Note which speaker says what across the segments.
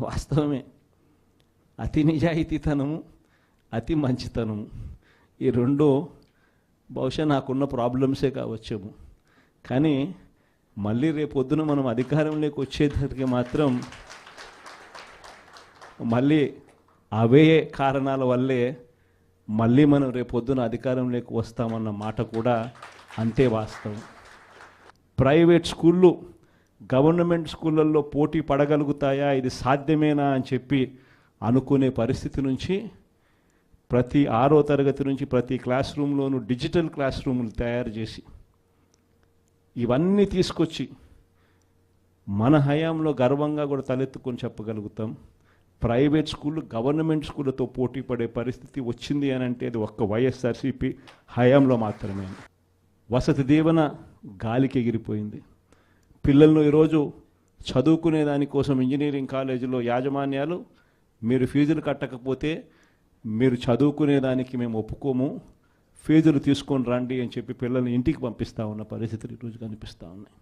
Speaker 1: వాస్తవమే. అతి నిజాయితీతనము, అతి మంచితనము, ఈ రెండు బహుశా నాకున్న ప్రాబ్లమ్సే కావచ్చేమో. కానీ మళ్ళీ రేపొద్దున మనం అధికారంలోకి వచ్చేసరికి మాత్రం మళ్ళీ అవే కారణాల వల్లే మళ్ళీ మనం రేపొద్దున అధికారంలోకి వస్తామన్న మాట కూడా అంతే వాస్తవం. ప్రైవేట్ స్కూళ్ళు గవర్నమెంట్ స్కూళ్ళల్లో పోటీ పడగలుగుతాయా, ఇది సాధ్యమేనా అని చెప్పి అనుకునే పరిస్థితి నుంచి ప్రతి 6వ తరగతి నుంచి ప్రతి క్లాస్ రూమ్లోనూ డిజిటల్ క్లాస్ రూములు తయారు చేసి ఇవన్నీ తీసుకొచ్చి మన హయాంలో గర్వంగా కూడా తలెత్తుకొని చెప్పగలుగుతాం. ప్రైవేట్ స్కూళ్ళు గవర్నమెంట్ స్కూళ్ళతో పోటీ పడే పరిస్థితి వచ్చింది అని అంటే అది ఒక్క వైఎస్ఆర్సీపీ హయాంలో మాత్రమే. వసతి దీవెన గాలికి ఎగిరిపోయింది. పిల్లలను ఈరోజు చదువుకునే దానికోసం ఇంజనీరింగ్ కాలేజీలో యాజమాన్యాలు మీరు ఫీజులు కట్టకపోతే మీరు చదువుకునేదానికి మేము ఒప్పుకోము, ఫీజులు తీసుకొని రండి అని చెప్పి పిల్లల్ని ఇంటికి పంపిస్తూ ఉన్న పరిస్థితులు ఈరోజు కనిపిస్తూ ఉన్నాయి.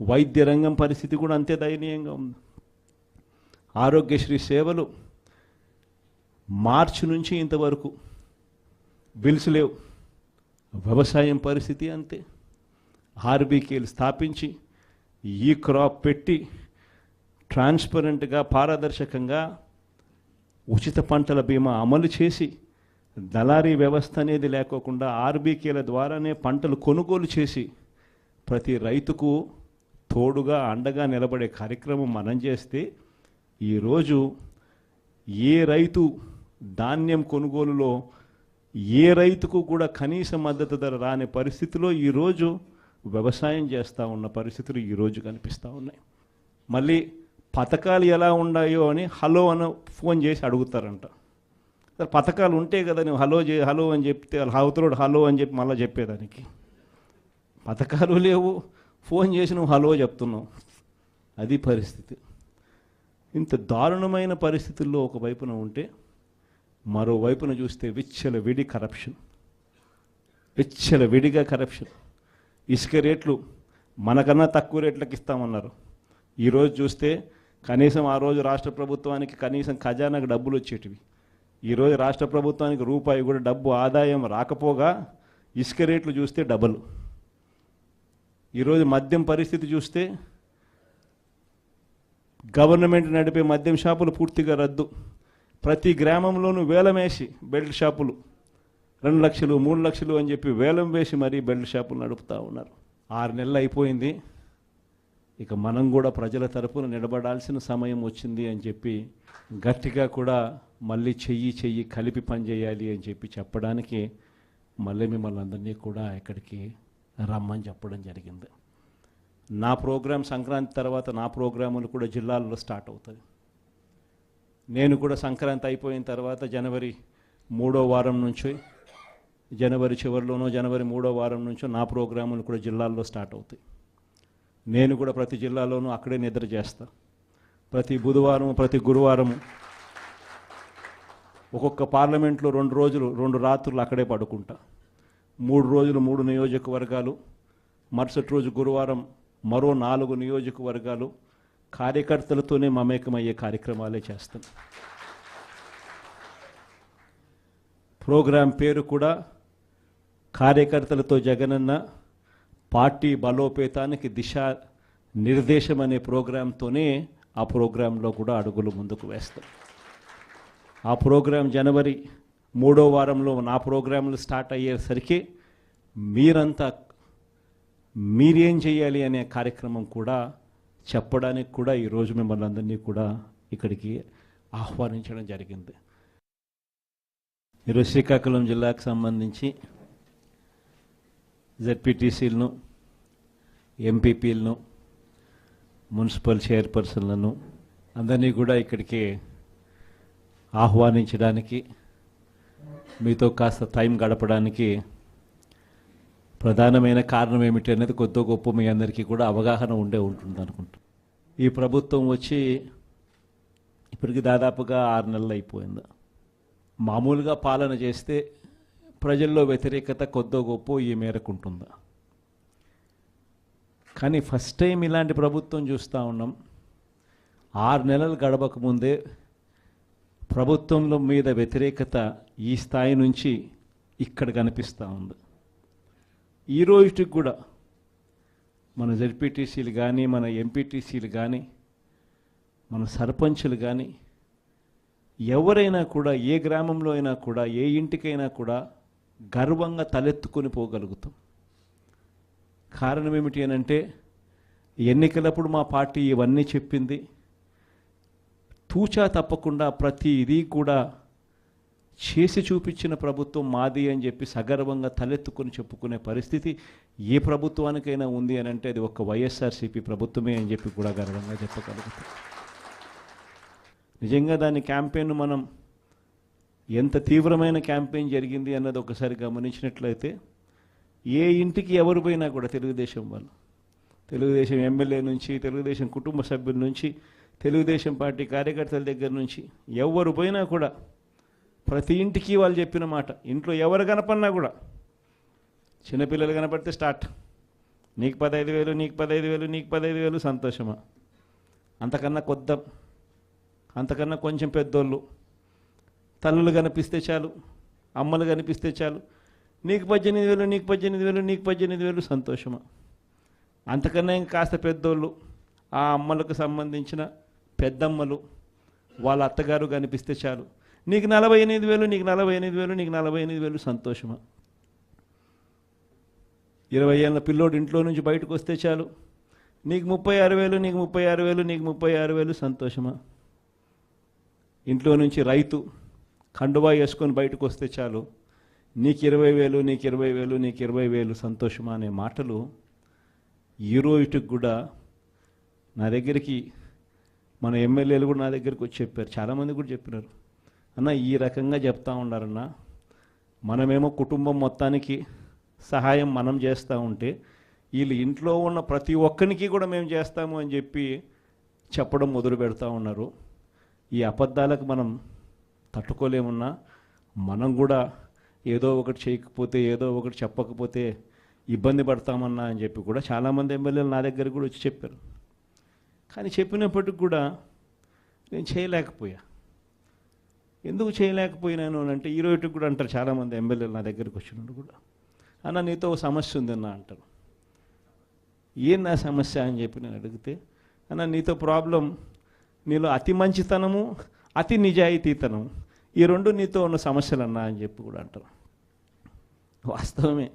Speaker 1: వైద్య రంగం పరిస్థితి కూడా అంతే దయనీయంగా ఉంది. ఆరోగ్యశ్రీ సేవలు మార్చి నుంచి ఇంతవరకు బిల్స్ లేవు. వ్యవసాయం పరిస్థితి అంతే. ఆర్బీకేలు స్థాపించి ఈ క్రాప్ పెట్టి ట్రాన్స్పరెంట్గా పారదర్శకంగా ఉచిత పంటల బీమా అమలు చేసి దళారీ వ్యవస్థ అనేది లేకోకుండా ఆర్బీకేల ద్వారానే పంటలు కొనుగోలు చేసి ప్రతి రైతుకు తోడుగా అండగా నిలబడే కార్యక్రమం మనం చేస్తే ఈరోజు ఏ రైతు ధాన్యం కొనుగోలులో ఏ రైతుకు కూడా కనీస మద్దతు ధర రాని పరిస్థితిలో ఈరోజు వ్యవసాయం చేస్తూ ఉన్న పరిస్థితులు ఈరోజు కనిపిస్తూ ఉన్నాయి. మళ్ళీ పథకాలు ఎలా ఉన్నాయో అని హలో అని ఫోన్ చేసి అడుగుతారంట. సరే పథకాలు ఉంటే కదా నువ్వు హలో అని చెప్తే అవతలోడు హలో అని చెప్పి మళ్ళీ చెప్పేదానికి. పథకాలు లేవు, ఫోన్ చేసి నువ్వు హలో చెప్తున్నావు. అది పరిస్థితి. ఇంత దారుణమైన పరిస్థితుల్లో ఒకవైపున ఉంటే మరోవైపున చూస్తే విడిగా కరప్షన్. ఇసుక రేట్లు మనకన్నా తక్కువ రేట్లకు ఇస్తామన్నారు. ఈరోజు చూస్తే కనీసం ఆ రోజు రాష్ట్ర ప్రభుత్వానికి కనీసం ఖజానాకు డబ్బులు వచ్చేటివి. ఈరోజు రాష్ట్ర ప్రభుత్వానికి రూపాయి కూడా డబ్బు ఆదాయం రాకపోగా ఇసుక రేట్లు చూస్తే డబల్. ఈరోజు మద్యం పరిస్థితి చూస్తే గవర్నమెంట్ నడిపే మద్యం షాపులు పూర్తిగా రద్దు. ప్రతి గ్రామంలోనూ వేలం వేసి బెల్ట్ షాపులు 2 లక్షలు 3 లక్షలు అని చెప్పి వేలం వేసి మరీ బెల్ట్ షాపులు నడుపుతూ ఉన్నారు. 6 నెలలు అయిపోయింది. ఇక మనం కూడా ప్రజల తరపున నిలబడాల్సిన సమయం వచ్చింది అని చెప్పి గట్టిగా కూడా మళ్ళీ చెయ్యి కలిపి పనిచేయాలి అని చెప్పి చెప్పడానికి మళ్ళీ మిమ్మల్ని అందరినీ కూడా ఇక్కడికి రమ్మని చెప్పడం జరిగింది. నా ప్రోగ్రాం సంక్రాంతి తర్వాత నా ప్రోగ్రాములు కూడా జిల్లాల్లో స్టార్ట్ అవుతాయి. నేను కూడా సంక్రాంతి అయిపోయిన తర్వాత జనవరి 3వ వారం నుంచి జనవరి చివరిలోనో జనవరి 3వ వారం నుంచో నా ప్రోగ్రాములు కూడా జిల్లాల్లో స్టార్ట్ అవుతాయి. నేను కూడా ప్రతి జిల్లాలోనూ అక్కడే నిద్ర చేస్తా. ప్రతి బుధవారం ప్రతి గురువారం ఒక్కొక్క పార్లమెంట్లో 2 రోజులు 2 రాత్రులు అక్కడే పడుకుంటా. 3 రోజులు 3 నియోజకవర్గాలు, మరుసటి రోజు గురువారం మరో 4 నియోజకవర్గాలు కార్యకర్తలతోనే మమేకమయ్యే కార్యక్రమాలే చేస్తాం. ప్రోగ్రాం పేరు కూడా కార్యకర్తలతో జగనన్న పార్టీ బలోపేతానికి దిశా నిర్దేశం అనే ప్రోగ్రాంతోనే ఆ ప్రోగ్రాంలో కూడా అడుగులు ముందుకు వేస్తాం. ఆ ప్రోగ్రాం జనవరి 3వ వారంలో నా ప్రోగ్రాంలు స్టార్ట్ అయ్యేసరికి మీరేం చేయాలి అనే కార్యక్రమం కూడా చెప్పడానికి కూడా ఈరోజు మిమ్మల్ని అందరినీ కూడా ఇక్కడికి ఆహ్వానించడం జరిగింది. ఈరోజు శ్రీకాకుళం జిల్లాకు సంబంధించి జెడ్పీటీసీలను, ఎంపీపీలను, మున్సిపల్ చైర్పర్సన్లను అందరినీ కూడా ఇక్కడికి ఆహ్వానించడానికి, మీతో కాస్త టైం గడపడానికి ప్రధానమైన కారణం ఏమిటి అనేది కొద్ది గొప్ప మీ అందరికీ కూడా అవగాహన ఉంటుంది అనుకుంటా. ఈ ప్రభుత్వం వచ్చి ఇప్పటికి దాదాపుగా 6 నెలలు అయిపోయింది. మామూలుగా పాలన చేస్తే ప్రజల్లో వ్యతిరేకత కొద్దో గొప్ప ఈ మేరకు ఉంటుందా? కానీ ఫస్ట్ టైం ఇలాంటి ప్రభుత్వం చూస్తూ ఉన్నాం. 6 నెలలు గడవక ముందే ప్రభుత్వంలో మీద వ్యతిరేకత ఈ స్థాయి నుంచి ఇక్కడ కనిపిస్తూ ఉంది. ఈ రోజుకి కూడా మన జెడ్పీటీసీలు కానీ, మన ఎంపీటీసీలు కానీ, మన సర్పంచులు కానీ, ఎవరైనా కూడా ఏ గ్రామంలో అయినా కూడా, ఏ ఇంటికైనా కూడా గర్వంగా తలెత్తుకొని పోగలుగుతాం. కారణం ఏమిటి అనంటే, ఎన్నికలప్పుడు మా పార్టీ ఇవన్నీ చెప్పింది, తూచా తప్పకుండా ప్రతి ఇది కూడా చేసి చూపించిన ప్రభుత్వం మాది అని చెప్పి సగర్వంగా తలెత్తుకొని చెప్పుకునే పరిస్థితి ఏ ప్రభుత్వానికైనా ఉంది అని అంటే అది ఒక వైఎస్ఆర్సీపీ ప్రభుత్వమే అని చెప్పి కూడా గర్వంగా చెప్పగలుగుతాం. నిజంగా దాని క్యాంపెయిన్ మనం ఎంత తీవ్రమైన క్యాంపెయిన్ జరిగింది అన్నది ఒకసారి గమనించినట్లయితే, ఏ ఇంటికి ఎవరు పోయినా కూడా తెలుగుదేశం వాళ్ళు, తెలుగుదేశం ఎమ్మెల్యే నుంచి, తెలుగుదేశం కుటుంబ సభ్యుల నుంచి, తెలుగుదేశం పార్టీ కార్యకర్తల దగ్గర నుంచి ఎవరు పోయినా కూడా ప్రతి ఇంటికి వాళ్ళు చెప్పిన మాట, ఇంట్లో ఎవరు కనపడినా కూడా, చిన్నపిల్లలు కనపడితే స్టార్ట్, నీకు 15,000, నీకు 15,000, నీకు 15,000, సంతోషమా? అంతకన్నా కొద్దాం, అంతకన్నా కొంచెం పెద్దోళ్ళు, తల్లులు కనిపిస్తే చాలు, అమ్మలు కనిపిస్తే చాలు, నీకు 18,000, నీకు 18,000, నీకు 18,000, సంతోషమా? అంతకన్నా ఇంకా కాస్త పెద్దోళ్ళు, ఆ అమ్మలకు సంబంధించిన పెద్దమ్మలు, వాళ్ళ అత్తగారు కనిపిస్తే చాలు, నీకు 48,000, నీకు 48,000, నీకు 48,000, సంతోషమా? 20 ఏళ్ళ పిల్లోడు ఇంట్లో నుంచి బయటకు వస్తే చాలు, నీకు 36,000, నీకు 36,000, నీకు 36,000, సంతోషమా? ఇంట్లో నుంచి రైతు కండువా వేసుకొని బయటకు వస్తే చాలు, నీకు 20,000, నీకు 20,000, నీకు 20,000, సంతోషమా అనే మాటలు ఈ రోజుకి కూడా నా దగ్గరికి మన ఎమ్మెల్యేలు కూడా నా దగ్గరికి వచ్చి చెప్పారు, చాలామంది కూడా చెప్పినారు, అన్న ఈ రకంగా చెప్తా ఉన్నారన్న, మనమేమో కుటుంబం మొత్తానికి సహాయం మనం చేస్తూ ఉంటే వీళ్ళు ఇంట్లో ఉన్న ప్రతి ఒక్కరికి కూడా మేము చేస్తాము అని చెప్పి చెప్పడం మొదలు పెడతా ఉన్నారు. ఈ అబద్ధాలకు మనం తట్టుకోలేమున్నా, మనం కూడా ఏదో ఒకటి చేయకపోతే, ఏదో ఒకటి చెప్పకపోతే ఇబ్బంది పడతామన్నా అని చెప్పి కూడా చాలామంది ఎమ్మెల్యేలు నా దగ్గర కూడా వచ్చి చెప్పారు. కానీ చెప్పినప్పటికి కూడా నేను చేయలేకపోయా. ఎందుకు చేయలేకపోయినాను అని అంటే, ఈ రోజుకి కూడా అంటారు చాలామంది ఎమ్మెల్యేలు నా దగ్గరికి వచ్చినప్పుడు కూడా, అన్న నీతో ఒక సమస్య ఉందన్న అంటారు. ఏం నా సమస్య అని చెప్పి నేను అడిగితే, అన్న నీతో ప్రాబ్లం, నీలో అతి మంచితనము, అతి నిజాయితీతనం, ఈ రెండు నీతో ఉన్న సమస్యలు అన్నా అని చెప్పి కూడా అంటారు. వాస్తవమే,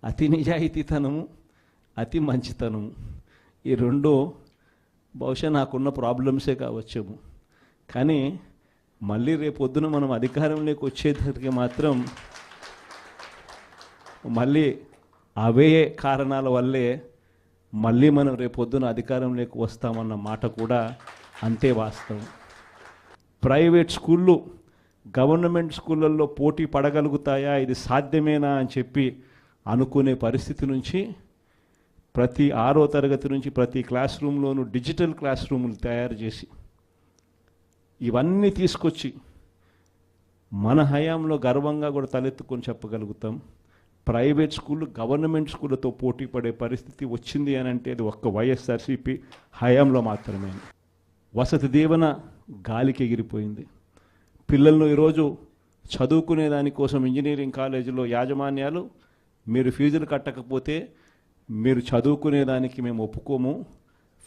Speaker 1: అతి నిజాయితీతనము, అతి మంచితనము, ఈ రెండు బహుశా నాకున్న ప్రాబ్లమ్సే కావచ్చేమో. కానీ మళ్ళీ రేపొద్దున మనం అధికారంలోకి వచ్చేసరికి మాత్రం మళ్ళీ అవే కారణాల వల్లే మళ్ళీ మనం రేపొద్దున అధికారంలోకి వస్తామన్న మాట కూడా అంతే వాస్తవం. ప్రైవేట్ స్కూళ్ళు గవర్నమెంట్ స్కూళ్ళల్లో పోటీ పడగలుగుతాయా, ఇది సాధ్యమేనా అని చెప్పి అనుకునే పరిస్థితి నుంచి ప్రతి 6వ తరగతి నుంచి ప్రతి క్లాస్ రూమ్లోనూ డిజిటల్ క్లాస్ రూములు తయారు చేసి ఇవన్నీ తీసుకొచ్చి మన హయాంలో గర్వంగా కూడా తలెత్తుకొని చెప్పగలుగుతాం. ప్రైవేట్ స్కూళ్ళు గవర్నమెంట్ స్కూళ్ళతో పోటీ పడే పరిస్థితి వచ్చింది అని అంటే అది ఒక్క వైఎస్ఆర్సీపీ హయాంలో మాత్రమే. వసతి దీవెన గాలికి ఎగిరిపోయింది. పిల్లలను ఈరోజు చదువుకునే దానికోసం ఇంజనీరింగ్ కాలేజీలో యాజమాన్యాలు, మీరు ఫీజులు కట్టకపోతే మీరు చదువుకునేదానికి మేము ఒప్పుకోము,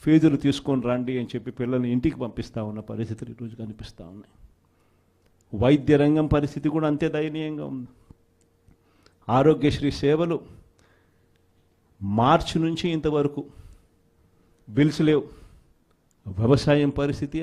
Speaker 1: ఫీజులు తీసుకొని రండి అని చెప్పి పిల్లల్ని ఇంటికి పంపిస్తూ ఉన్న పరిస్థితులు ఈరోజు కనిపిస్తూ ఉన్నాయి. వైద్య రంగం పరిస్థితి కూడా అంతే దయనీయంగా ఉంది. ఆరోగ్యశ్రీ సేవలు మార్చి నుంచి ఇంతవరకు బిల్స్ లేవు. వ్యవసాయం పరిస్థితి